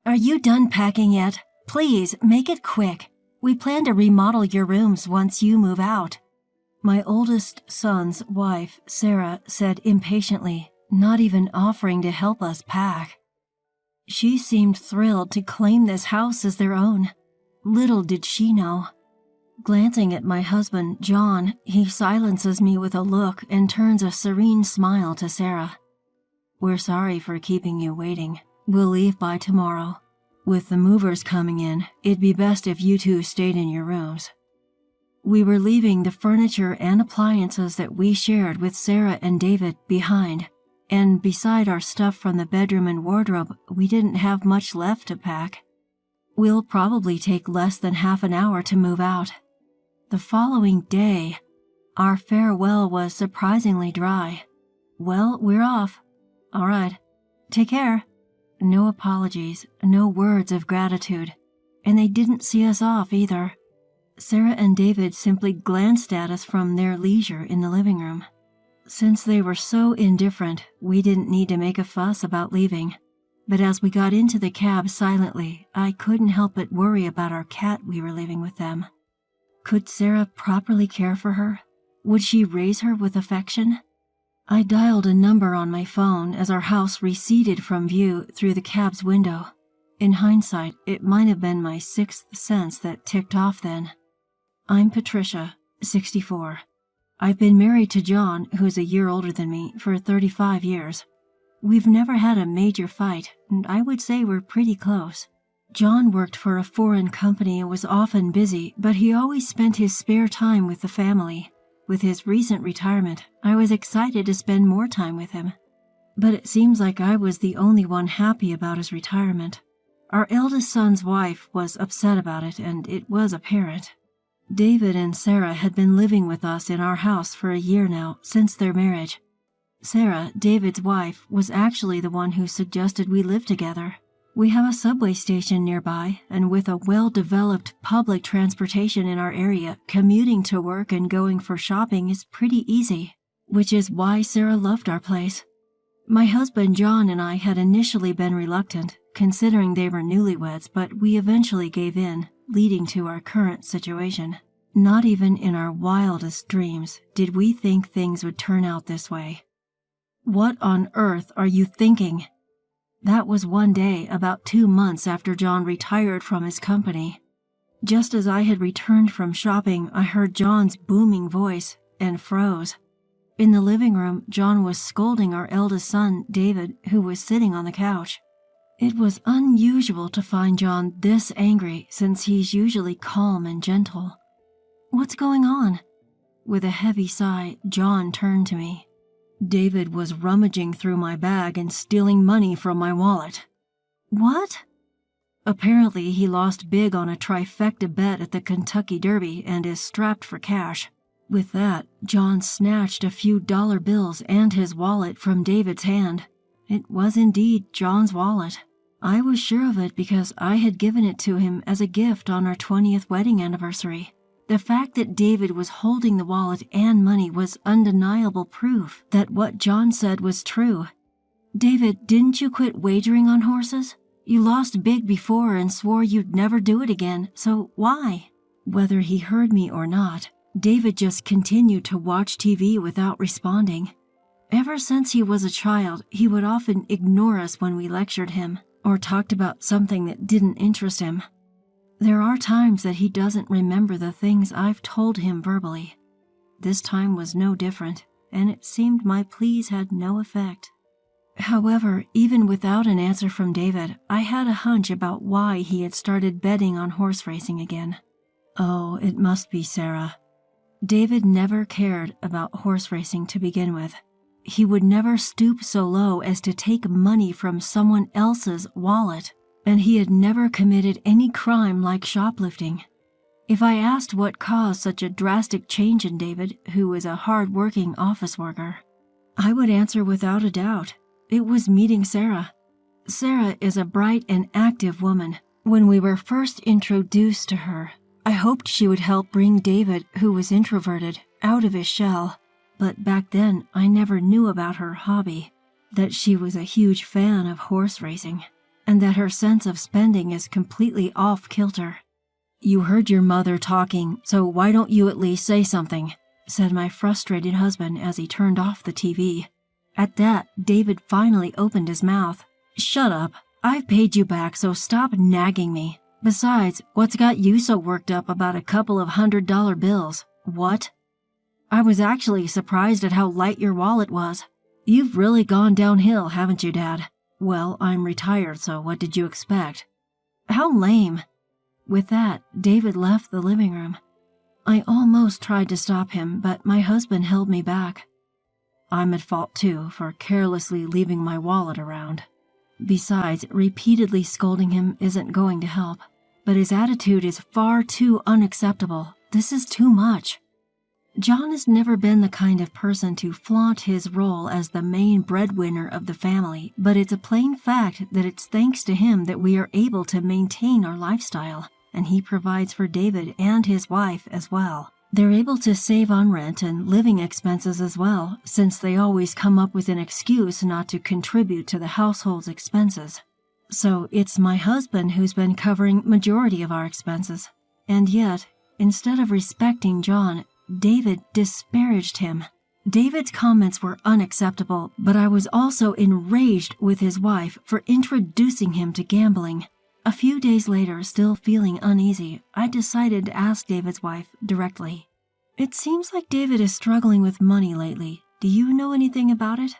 Are you done packing yet? Please, make it quick. We plan to remodel your rooms once you move out." My oldest son's wife, Sarah, said impatiently, not even offering to help us pack. She seemed thrilled to claim this house as their own. Little did she know. Glancing at my husband, John, he silences me with a look and turns a serene smile to Sarah. "We're sorry for keeping you waiting. We'll leave by tomorrow. With the movers coming in, it'd be best if you two stayed in your rooms." We were leaving the furniture and appliances that we shared with Sarah and David behind, and beside our stuff from the bedroom and wardrobe, we didn't have much left to pack. We'll probably take less than half an hour to move out. The following day, our farewell was surprisingly dry. "Well, we're off." "All right. Take care." No apologies, no words of gratitude, and they didn't see us off either. Sarah and David simply glanced at us from their leisure in the living room. Since they were so indifferent, we didn't need to make a fuss about leaving. But as we got into the cab silently, I couldn't help but worry about our cat we were leaving with them. Could Sarah properly care for her? Would she raise her with affection? I dialed a number on my phone as our house receded from view through the cab's window. In hindsight, it might have been my sixth sense that ticked off then. "I'm Patricia, 64. I've been married to John, who's a year older than me, for 35 years. We've never had a major fight, and I would say we're pretty close. John worked for a foreign company and was often busy, but he always spent his spare time with the family. With his recent retirement, I was excited to spend more time with him. But it seems like I was the only one happy about his retirement. Our eldest son's wife was upset about it, and it was apparent. David and Sarah had been living with us in our house for a year now, since their marriage. Sarah, David's wife, was actually the one who suggested we live together. We have a subway station nearby, and with a well-developed public transportation in our area, commuting to work and going for shopping is pretty easy, which is why Sarah loved our place. My husband John and I had initially been reluctant, considering they were newlyweds, but we eventually gave in, leading to our current situation. Not even in our wildest dreams did we think things would turn out this way. "What on earth are you thinking?" That was one day about 2 months after John retired from his company. Just as I had returned from shopping, I heard John's booming voice and froze. In the living room, John was scolding our eldest son, David, who was sitting on the couch. It was unusual to find John this angry since he's usually calm and gentle. "What's going on?" With a heavy sigh, John turned to me. "David was rummaging through my bag and stealing money from my wallet." "What?" "Apparently he lost big on a trifecta bet at the Kentucky Derby and is strapped for cash." With that, John snatched a few dollar bills and his wallet from David's hand. It was indeed John's wallet. I was sure of it because I had given it to him as a gift on our 20th wedding anniversary. The fact that David was holding the wallet and money was undeniable proof that what John said was true. "David, didn't you quit wagering on horses? You lost big before and swore you'd never do it again, so why?" Whether he heard me or not, David just continued to watch TV without responding. Ever since he was a child, he would often ignore us when we lectured him or talked about something that didn't interest him. There are times that he doesn't remember the things I've told him verbally. This time was no different, and it seemed my pleas had no effect. However, even without an answer from David, I had a hunch about why he had started betting on horse racing again. Oh, it must be Sarah. David never cared about horse racing to begin with. He would never stoop so low as to take money from someone else's wallet, and he had never committed any crime like shoplifting. If I asked what caused such a drastic change in David, who was a hard-working office worker, I would answer without a doubt. It was meeting Sarah. Sarah is a bright and active woman. When we were first introduced to her, I hoped she would help bring David, who was introverted, out of his shell. But back then, I never knew about her hobby, that she was a huge fan of horse racing. and that her sense of spending is completely off kilter. "You heard your mother talking, so why don't you at least say something?" said my frustrated husband as he turned off the TV. At that, David finally opened his mouth. "Shut up. I've paid you back, so stop nagging me. Besides, what's got you so worked up about a couple of $100 bills? What?" "I was actually surprised at how light your wallet was. You've really gone downhill, haven't you, Dad?" "Well, I'm retired, so what did you expect?" "How lame." With that, David left the living room. I almost tried to stop him, but my husband held me back. "I'm at fault too for carelessly leaving my wallet around. Besides, repeatedly scolding him isn't going to help. But his attitude is far too unacceptable. This is too much." John has never been the kind of person to flaunt his role as the main breadwinner of the family, but it's a plain fact that it's thanks to him that we are able to maintain our lifestyle, and he provides for David and his wife as well. They're able to save on rent and living expenses as well, since they always come up with an excuse not to contribute to the household's expenses. So it's my husband who's been covering majority of our expenses. And yet, instead of respecting John, David disparaged him. David's comments were unacceptable, but I was also enraged with his wife for introducing him to gambling. A few days later, still feeling uneasy, I decided to ask David's wife directly. "It seems like David is struggling with money lately. Do you know anything about it?"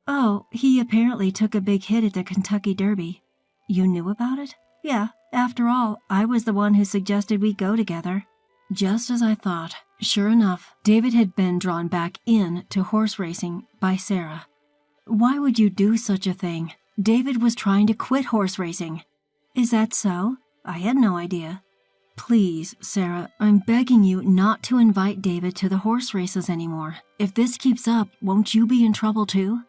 "Oh, he apparently took a big hit at the Kentucky Derby." "You knew about it?" "Yeah, after all, I was the one who suggested we go together." Just as I thought. Sure enough, David had been drawn back in to horse racing by Sarah. "Why would you do such a thing? David was trying to quit horse racing." "Is that so? I had no idea." "Please, Sarah, I'm begging you not to invite David to the horse races anymore. If this keeps up, won't you be in trouble too?"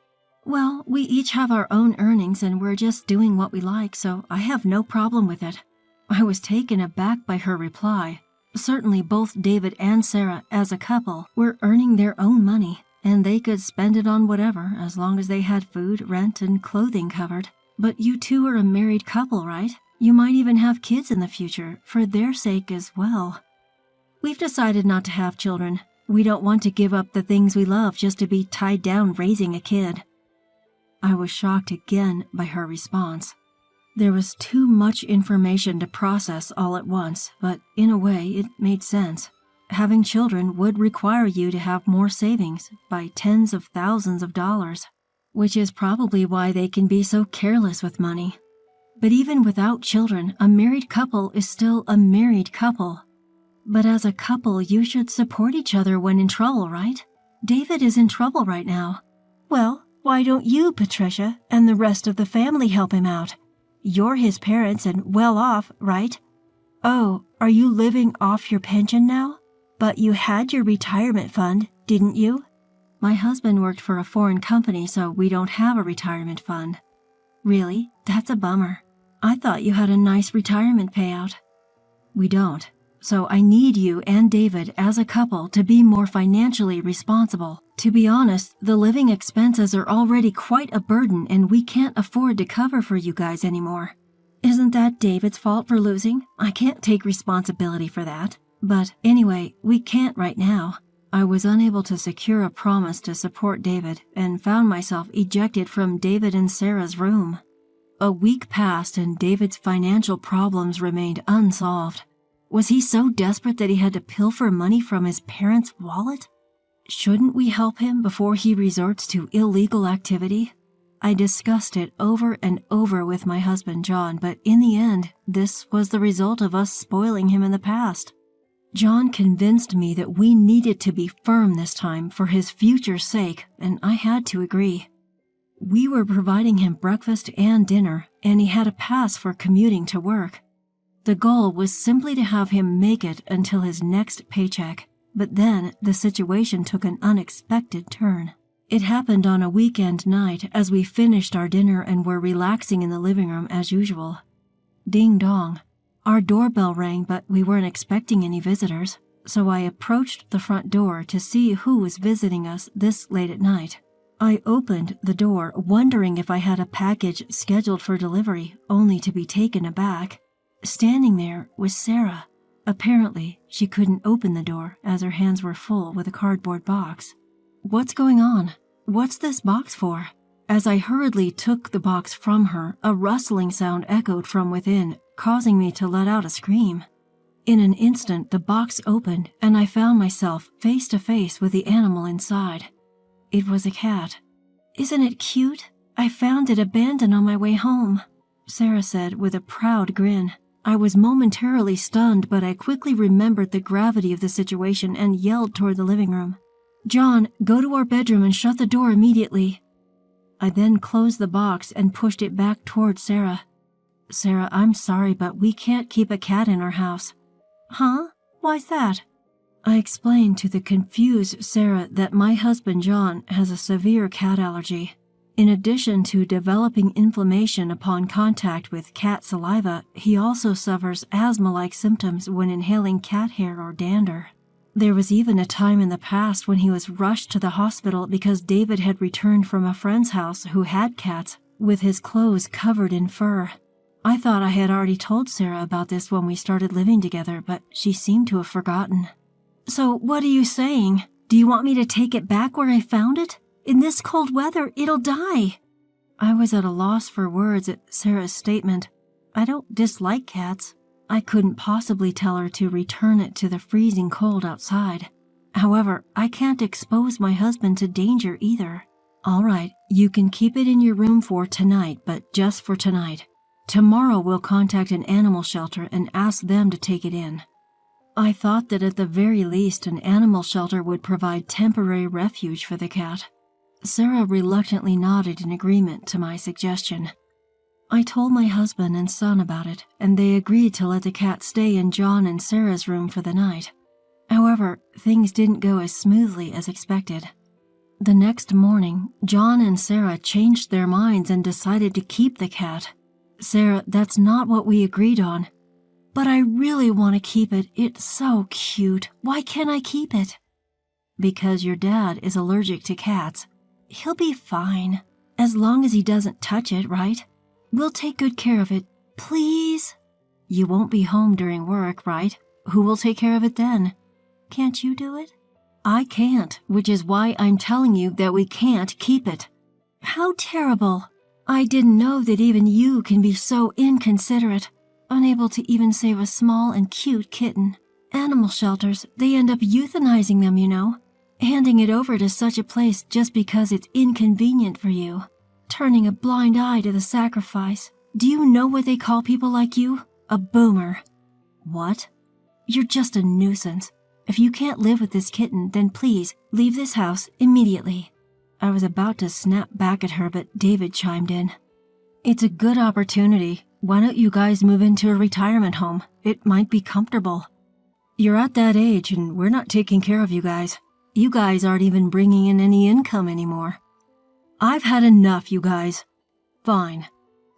"Well, we each have our own earnings and we're just doing what we like, so I have no problem with it." I was taken aback by her reply. Certainly both David and Sarah, as a couple, were earning their own money, and they could spend it on whatever as long as they had food, rent, and clothing covered. But you two are a married couple, right? You might even have kids in the future, for their sake as well. "We've decided not to have children. We don't want to give up the things we love just to be tied down raising a kid." I was shocked again by her response. There was too much information to process all at once, but in a way it made sense. Having children would require you to have more savings by tens of thousands of dollars, which is probably why they can be so careless with money. But even without children, a married couple is still a married couple. But as a couple, you should support each other when in trouble, right? David is in trouble right now. Well, why don't you, Patricia, and the rest of the family help him out? You're his parents and well off, right? Oh, are you living off your pension now? But you had your retirement fund, didn't you? My husband worked for a foreign company, so we don't have a retirement fund. Really? That's a bummer. I thought you had a nice retirement payout. We don't. So I need you and David as a couple to be more financially responsible. To be honest, the living expenses are already quite a burden and we can't afford to cover for you guys anymore. Isn't that David's fault for losing? I can't take responsibility for that. But anyway, we can't right now. I was unable to secure a promise to support David and found myself ejected from David and Sarah's room. A week passed and David's financial problems remained unsolved. Was he so desperate that he had to pilfer money from his parents' wallet? Shouldn't we help him before he resorts to illegal activity? I discussed it over and over with my husband John, but in the end, this was the result of us spoiling him in the past. John convinced me that we needed to be firm this time for his future's sake, and I had to agree. We were providing him breakfast and dinner, and he had a pass for commuting to work. The goal was simply to have him make it until his next paycheck, but then the situation took an unexpected turn. It happened on a weekend night as we finished our dinner and were relaxing in the living room as usual. Ding dong. Our doorbell rang, but we weren't expecting any visitors, so I approached the front door to see who was visiting us this late at night. I opened the door, wondering if I had a package scheduled for delivery, only to be taken aback. Standing there was Sarah. Apparently, she couldn't open the door as her hands were full with a cardboard box. "What's going on? What's this box for?" As I hurriedly took the box from her, a rustling sound echoed from within, causing me to let out a scream. In an instant, the box opened, and I found myself face to face with the animal inside. It was a cat. "Isn't it cute? I found it abandoned on my way home," Sarah said with a proud grin. I was momentarily stunned, but I quickly remembered the gravity of the situation and yelled toward the living room. "John, go to our bedroom and shut the door immediately." I then closed the box and pushed it back toward Sarah. "Sarah, I'm sorry, but we can't keep a cat in our house." "Huh? Why's that?" I explained to the confused Sarah that my husband John has a severe cat allergy. In addition to developing inflammation upon contact with cat saliva, he also suffers asthma-like symptoms when inhaling cat hair or dander. There was even a time in the past when he was rushed to the hospital because David had returned from a friend's house who had cats, with his clothes covered in fur. I thought I had already told Sarah about this when we started living together, but she seemed to have forgotten. "So what are you saying? Do you want me to take it back where I found it? In this cold weather, it'll die." I was at a loss for words at Sarah's statement. I don't dislike cats. I couldn't possibly tell her to return it to the freezing cold outside. However, I can't expose my husband to danger either. "All right, you can keep it in your room for tonight, but just for tonight. Tomorrow we'll contact an animal shelter and ask them to take it in." I thought that at the very least an animal shelter would provide temporary refuge for the cat. Sarah reluctantly nodded in agreement to my suggestion. I told my husband and son about it, and they agreed to let the cat stay in John and Sarah's room for the night. However, things didn't go as smoothly as expected. The next morning, John and Sarah changed their minds and decided to keep the cat. "Sarah, that's not what we agreed on." "But I really want to keep it. It's so cute. Why can't I keep it?" "Because your dad is allergic to cats. He'll be fine, as long as he doesn't touch it, right? We'll take good care of it. Please?" "You won't be home during work, right? Who will take care of it then?" "Can't you do it?" "I can't, which is why I'm telling you that we can't keep it." "How terrible. I didn't know that even you can be so inconsiderate, unable to even save a small and cute kitten. Animal shelters, they end up euthanizing them, you know, handing it over to such a place just because it's inconvenient for you, turning a blind eye to the sacrifice. Do you know what they call people like you? A boomer." "What?" "You're just a nuisance. If you can't live with this kitten, then please leave this house immediately." I was about to snap back at her, but David chimed in. "It's a good opportunity. Why don't you guys move into a retirement home? It might be comfortable. You're at that age and we're not taking care of you guys. You guys aren't even bringing in any income anymore." "I've had enough, you guys." "Fine."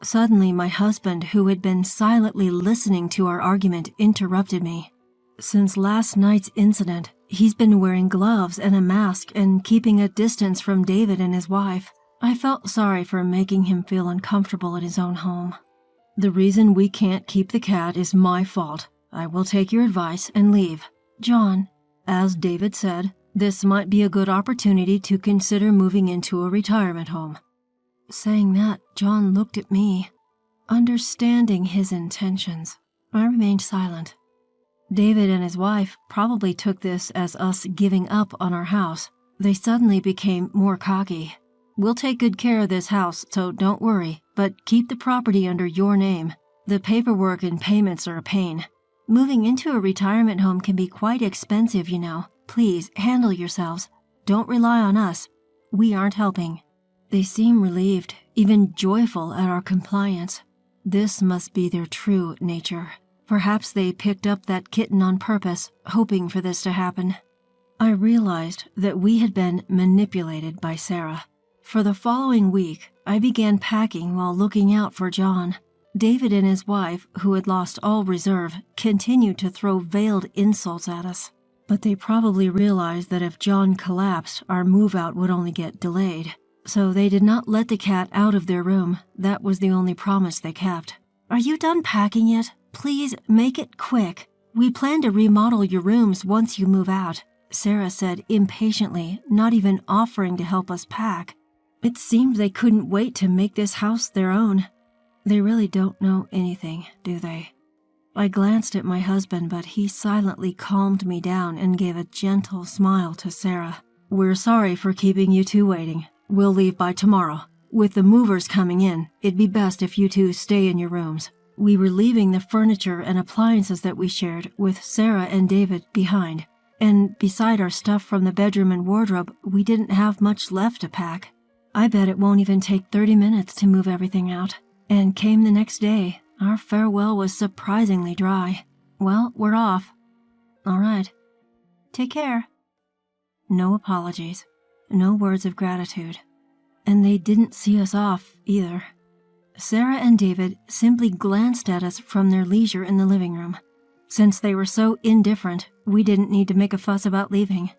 Suddenly, my husband, who had been silently listening to our argument, interrupted me. Since last night's incident, he's been wearing gloves and a mask and keeping a distance from David and his wife. I felt sorry for making him feel uncomfortable at his own home. "The reason we can't keep the cat is my fault. I will take your advice and leave." "John," as David said, "this might be a good opportunity to consider moving into a retirement home." Saying that, John looked at me. Understanding his intentions, I remained silent. David and his wife probably took this as us giving up on our house. They suddenly became more cocky. "We'll take good care of this house, so don't worry, but keep the property under your name. The paperwork and payments are a pain. Moving into a retirement home can be quite expensive, you know. Please handle yourselves. Don't rely on us. We aren't helping." They seem relieved, even joyful at our compliance. This must be their true nature. Perhaps they picked up that kitten on purpose, hoping for this to happen. I realized that we had been manipulated by Sarah. For the following week, I began packing while looking out for John. David and his wife, who had lost all reserve, continued to throw veiled insults at us. But they probably realized that if John collapsed, our move-out would only get delayed. So they did not let the cat out of their room. That was the only promise they kept. Are you done packing yet? Please make it quick. We plan to remodel your rooms once you move out, Sarah said impatiently, not even offering to help us pack. It seemed they couldn't wait to make this house their own. They really don't know anything, do they? I glanced at my husband, but he silently calmed me down and gave a gentle smile to Sarah. We're sorry for keeping you two waiting. We'll leave by tomorrow. With the movers coming in, it'd be best if you two stay in your rooms. We were leaving the furniture and appliances that we shared with Sarah and David behind. And beside our stuff from the bedroom and wardrobe, we didn't have much left to pack. I bet it won't even take 30 minutes to move everything out. And came the next day. Our farewell was surprisingly dry. Well, we're off. All right. Take care. No apologies. No words of gratitude. And they didn't see us off, either. Sarah and David simply glanced at us from their leisure in the living room. Since they were so indifferent, we didn't need to make a fuss about leaving.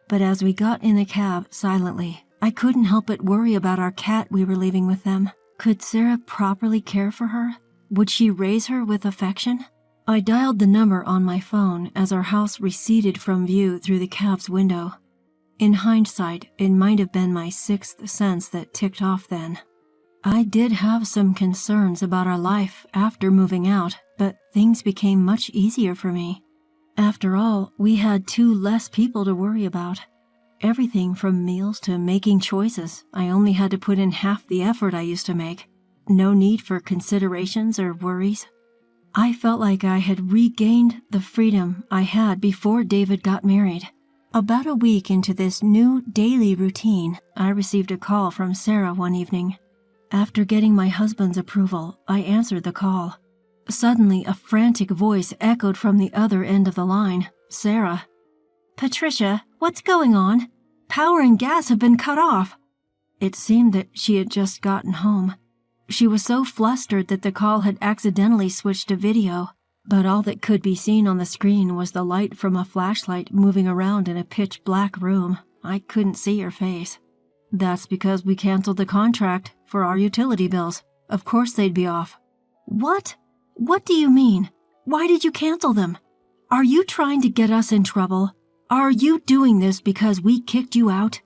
But as we got in the cab silently, I couldn't help but worry about our cat we were leaving with them. Could Sarah properly care for her? Would she raise her with affection? I dialed the number on my phone as our house receded from view through the cab's window. In hindsight, it might have been my sixth sense that ticked off then. I did have some concerns about our life after moving out, but things became much easier for me. After all, we had two less people to worry about. Everything from meals to making choices, I only had to put in half the effort I used to make. No need for considerations or worries. I felt like I had regained the freedom I had before David got married. About a week into this new daily routine, I received a call from Sarah one evening. After getting my husband's approval, I answered the call. Suddenly, a frantic voice echoed from the other end of the line. Sarah. Patricia, what's going on? Power and gas have been cut off. It seemed that she had just gotten home. She was so flustered that the call had accidentally switched to video, but all that could be seen on the screen was the light from a flashlight moving around in a pitch-black room. I couldn't see her face. That's because we canceled the contract for our utility bills. Of course they'd be off. What? What do you mean? Why did you cancel them? Are you trying to get us in trouble? Are you doing this because we kicked you out?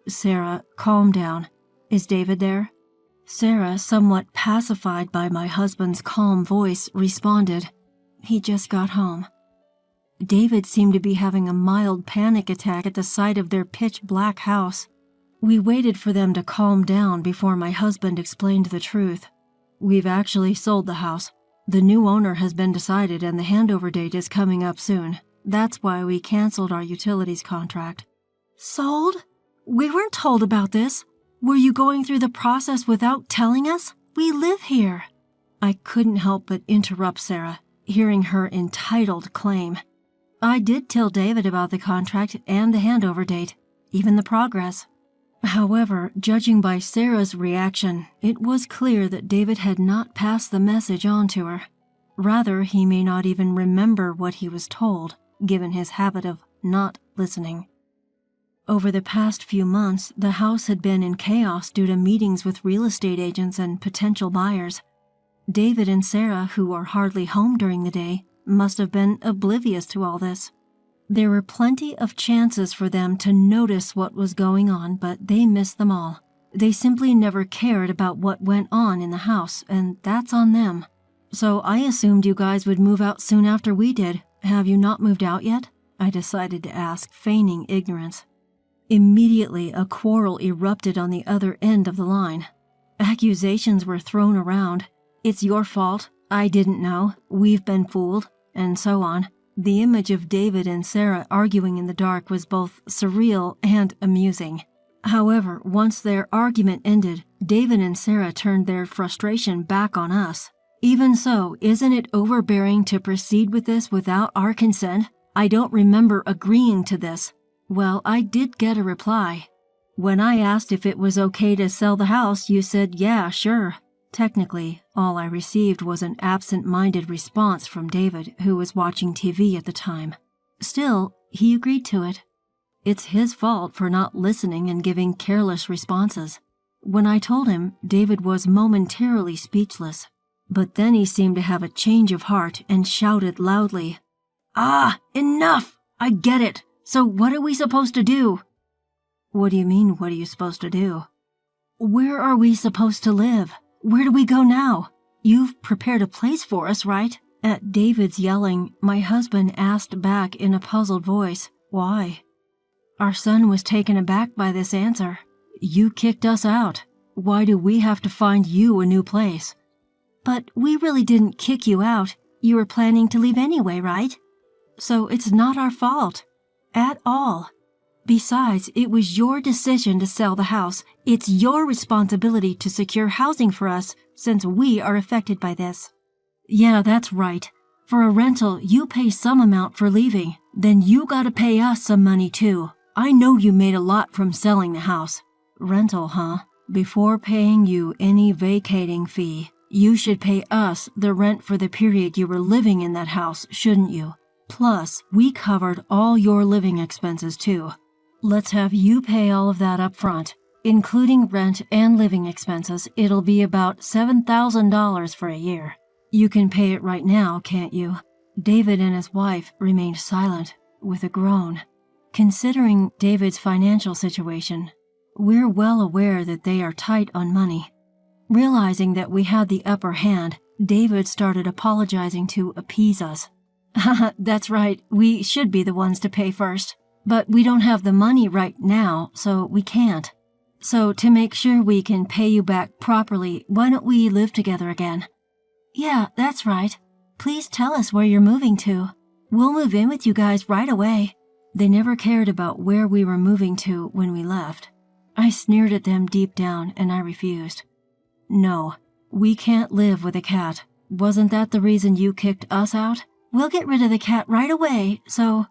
Sarah, calm down. Is David there? Sarah, somewhat pacified by my husband's calm voice, responded, He just got home. David seemed to be having a mild panic attack at the sight of their pitch-black house. We waited for them to calm down before my husband explained the truth. We've actually sold the house. The new owner has been decided and the handover date is coming up soon. That's why we canceled our utilities contract. Sold? We weren't told about this. Were you going through the process without telling us? We live here. I couldn't help but interrupt Sarah, hearing her entitled claim. I did tell David about the contract and the handover date, even the progress. However, judging by Sarah's reaction, it was clear that David had not passed the message on to her. Rather, he may not even remember what he was told, given his habit of not listening. Over the past few months, the house had been in chaos due to meetings with real estate agents and potential buyers. David and Sarah, who are hardly home during the day, must have been oblivious to all this. There were plenty of chances for them to notice what was going on, but they missed them all. They simply never cared about what went on in the house, and that's on them. So I assumed you guys would move out soon after we did. Have you not moved out yet? I decided to ask, feigning ignorance. Immediately, a quarrel erupted on the other end of the line. Accusations were thrown around. It's your fault. I didn't know. We've been fooled. And so on. The image of David and Sarah arguing in the dark was both surreal and amusing. However, once their argument ended, David and Sarah turned their frustration back on us. Even so, isn't it overbearing to proceed with this without our consent? I don't remember agreeing to this. Well, I did get a reply. When I asked if it was okay to sell the house, you said, yeah, sure. Technically, all I received was an absent-minded response from David, who was watching TV at the time. Still, he agreed to it. It's his fault for not listening and giving careless responses. When I told him, David was momentarily speechless. But then he seemed to have a change of heart and shouted loudly, "Ah, enough! I get it. So what are we supposed to do?" "What do you mean, what are you supposed to do?" "Where are we supposed to live? Where do we go now? You've prepared a place for us, right?" At David's yelling, my husband asked back in a puzzled voice, "Why?" Our son was taken aback by this answer. "You kicked us out. Why do we have to find you a new place?" "But we really didn't kick you out. You were planning to leave anyway, right? So it's not our fault. At all. Besides, it was your decision to sell the house. It's your responsibility to secure housing for us since we are affected by this." "Yeah, that's right. For a rental, you pay some amount for leaving. Then you gotta pay us some money too. I know you made a lot from selling the house." "Rental, huh? Before paying you any vacating fee, you should pay us the rent for the period you were living in that house, shouldn't you? Plus, we covered all your living expenses too. Let's have you pay all of that up front. Including rent and living expenses, it'll be about $7,000 for a year. You can pay it right now, can't you?" David and his wife remained silent, with a groan. Considering David's financial situation, we're well aware that they are tight on money. Realizing that we had the upper hand, David started apologizing to appease us. "That's right, we should be the ones to pay first. But we don't have the money right now, so we can't. So to make sure we can pay you back properly, why don't we live together again?" "Yeah, that's right. Please tell us where you're moving to. We'll move in with you guys right away." They never cared about where we were moving to when we left. I sneered at them deep down and I refused. "No, we can't live with a cat. Wasn't that the reason you kicked us out? We'll get rid of the cat right away, so..."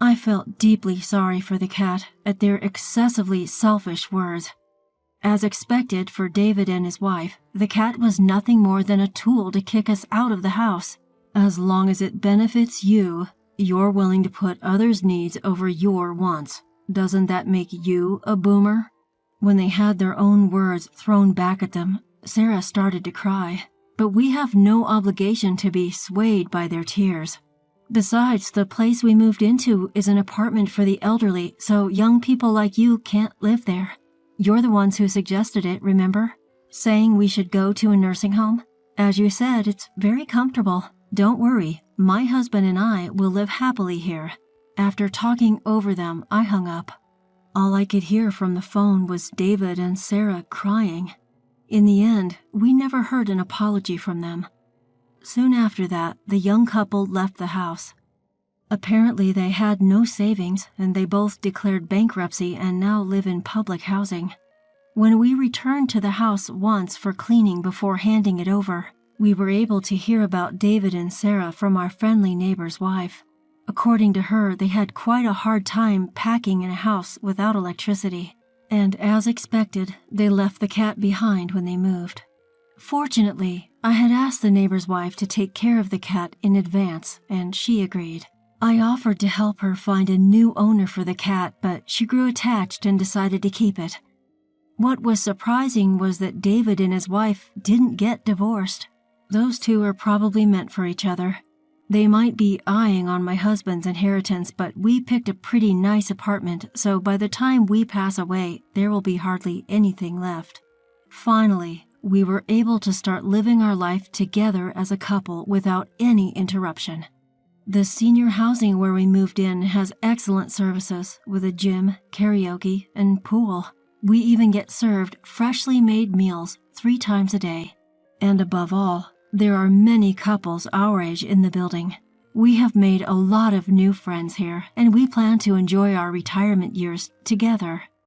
I felt deeply sorry for the cat at their excessively selfish words. As expected for David and his wife, the cat was nothing more than a tool to kick us out of the house. As long as it benefits you, you're willing to put others' needs over your wants. Doesn't that make you a boomer? When they had their own words thrown back at them, Sarah started to cry. But we have no obligation to be swayed by their tears. Besides, the place we moved into is an apartment for the elderly, so young people like you can't live there. You're the ones who suggested it, remember? Saying we should go to a nursing home? As you said, it's very comfortable. Don't worry, my husband and I will live happily here. After talking over them, I hung up. All I could hear from the phone was David and Sarah crying. In the end, we never heard an apology from them. Soon after that, the young couple left the house. Apparently, they had no savings, and they both declared bankruptcy and now live in public housing. When we returned to the house once for cleaning before handing it over, we were able to hear about David and Sarah from our friendly neighbor's wife. According to her, they had quite a hard time packing in a house without electricity, and as expected, they left the cat behind when they moved. Fortunately, I had asked the neighbor's wife to take care of the cat in advance, and she agreed. I offered to help her find a new owner for the cat, but she grew attached and decided to keep it. What was surprising was that David and his wife didn't get divorced. Those two are probably meant for each other. They might be eyeing on my husband's inheritance, but we picked a pretty nice apartment, so by the time we pass away, there will be hardly anything left. Finally, we were able to start living our life together as a couple without any interruption. The senior housing where we moved in has excellent services with a gym, karaoke, and pool. We even get served freshly made meals 3 times a day. And above all, there are many couples our age in the building. We have made a lot of new friends here, and we plan to enjoy our retirement years together.